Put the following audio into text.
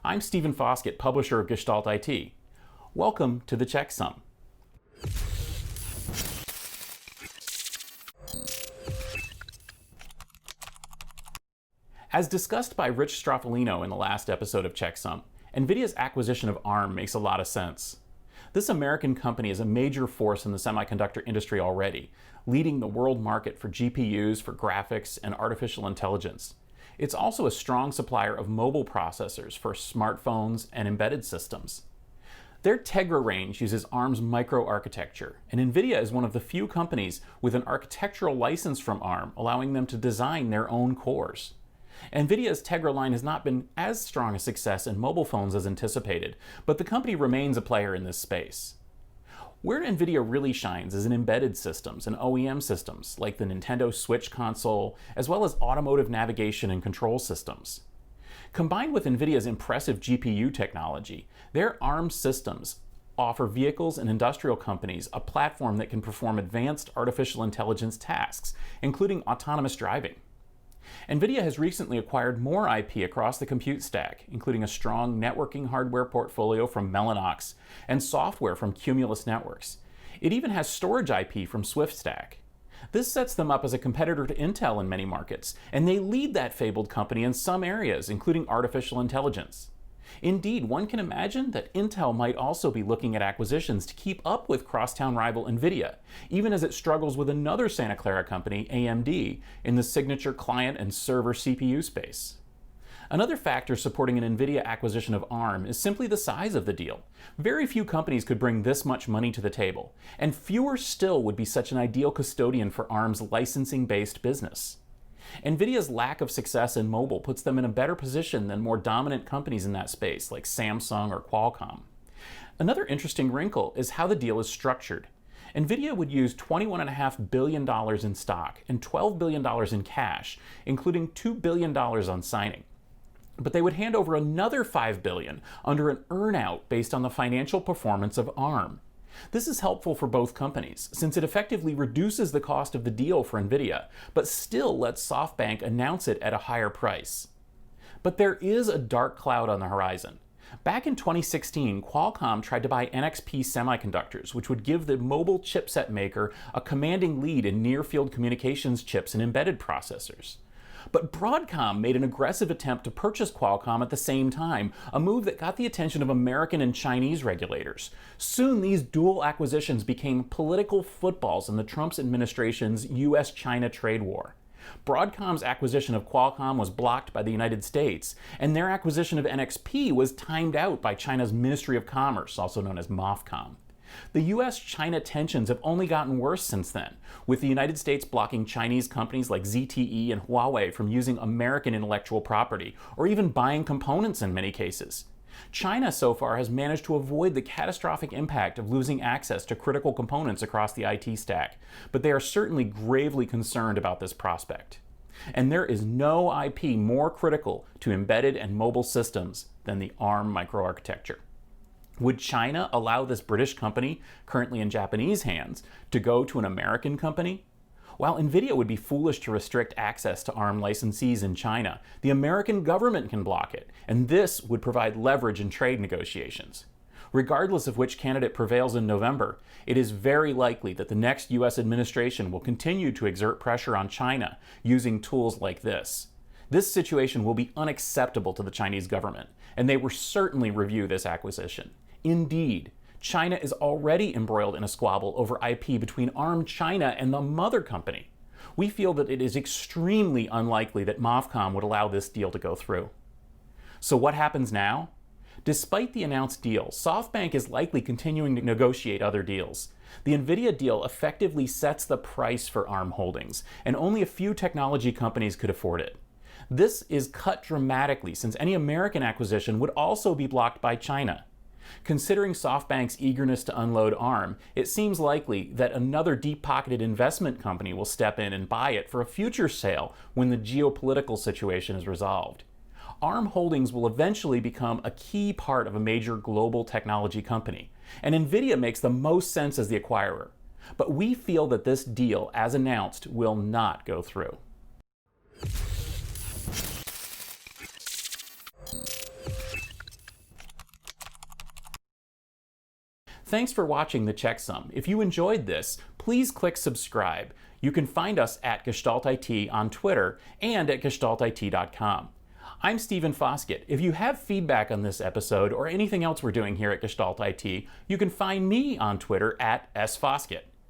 I'm Stephen Foskett, publisher of Gestalt IT. Welcome to the Checksum. As discussed by Rich Stroffolino in the last episode of Checksum, Nvidia's acquisition of ARM makes a lot of sense. This American company is a major force in the semiconductor industry already, leading the world market for GPUs for graphics and artificial intelligence. It's also a strong supplier of mobile processors for smartphones and embedded systems. Their Tegra range uses ARM's microarchitecture, and Nvidia is one of the few companies with an architectural license from ARM, allowing them to design their own cores. Nvidia's Tegra line has not been as strong a success in mobile phones as anticipated, but the company remains a player in this space. Where Nvidia really shines is in embedded systems and OEM systems, like the Nintendo Switch console, as well as automotive navigation and control systems. Combined with Nvidia's impressive GPU technology, their ARM systems offer vehicles and industrial companies a platform that can perform advanced artificial intelligence tasks, including autonomous driving. Nvidia has recently acquired more IP across the compute stack, including a strong networking hardware portfolio from Mellanox and software from Cumulus Networks. It even has storage IP from SwiftStack. This sets them up as a competitor to Intel in many markets, and they lead that fabled company in some areas, including artificial intelligence. Indeed, one can imagine that Intel might also be looking at acquisitions to keep up with crosstown rival Nvidia, even as it struggles with another Santa Clara company, AMD, in the signature client and server CPU space. Another factor supporting an Nvidia acquisition of ARM is simply the size of the deal. Very few companies could bring this much money to the table, and fewer still would be such an ideal custodian for ARM's licensing-based business. Nvidia's lack of success in mobile puts them in a better position than more dominant companies in that space, like Samsung or Qualcomm. Another interesting wrinkle is how the deal is structured. Nvidia would use $21.5 billion in stock and $12 billion in cash, including $2 billion on signing. But they would hand over another $5 billion under an earn-out based on the financial performance of ARM. This is helpful for both companies, since it effectively reduces the cost of the deal for Nvidia, but still lets SoftBank announce it at a higher price. But there is a dark cloud on the horizon. Back in 2016, Qualcomm tried to buy NXP Semiconductors, which would give the mobile chipset maker a commanding lead in near-field communications chips and embedded processors. But Broadcom made an aggressive attempt to purchase Qualcomm at the same time, a move that got the attention of American and Chinese regulators. Soon, these dual acquisitions became political footballs in the Trump administration's US-China trade war. Broadcom's acquisition of Qualcomm was blocked by the United States, and their acquisition of NXP was timed out by China's Ministry of Commerce, also known as MOFCOM. The US-China tensions have only gotten worse since then, with the United States blocking Chinese companies like ZTE and Huawei from using American intellectual property, or even buying components in many cases. China so far has managed to avoid the catastrophic impact of losing access to critical components across the IT stack, but they are certainly gravely concerned about this prospect. And there is no IP more critical to embedded and mobile systems than the ARM microarchitecture. Would China allow this British company, currently in Japanese hands, to go to an American company? While Nvidia would be foolish to restrict access to ARM licensees in China, the American government can block it, and this would provide leverage in trade negotiations. Regardless of which candidate prevails in November, it is very likely that the next US administration will continue to exert pressure on China using tools like this. This situation will be unacceptable to the Chinese government, and they will certainly review this acquisition. Indeed, China is already embroiled in a squabble over IP between ARM China and the mother company. We feel that it is extremely unlikely that MOFCOM would allow this deal to go through. So what happens now? Despite the announced deal, SoftBank is likely continuing to negotiate other deals. The Nvidia deal effectively sets the price for ARM holdings, and only a few technology companies could afford it. This is cut dramatically, since any American acquisition would also be blocked by China. Considering SoftBank's eagerness to unload ARM, it seems likely that another deep-pocketed investment company will step in and buy it for a future sale when the geopolitical situation is resolved. ARM holdings will eventually become a key part of a major global technology company, and Nvidia makes the most sense as the acquirer. But we feel that this deal, as announced, will not go through. Thanks for watching the Checksum. If you enjoyed this, please click subscribe. You can find us at Gestalt IT on Twitter and at gestaltit.com. I'm Stephen Foskett. If you have feedback on this episode or anything else we're doing here at Gestalt IT, you can find me on Twitter at @sfoskett.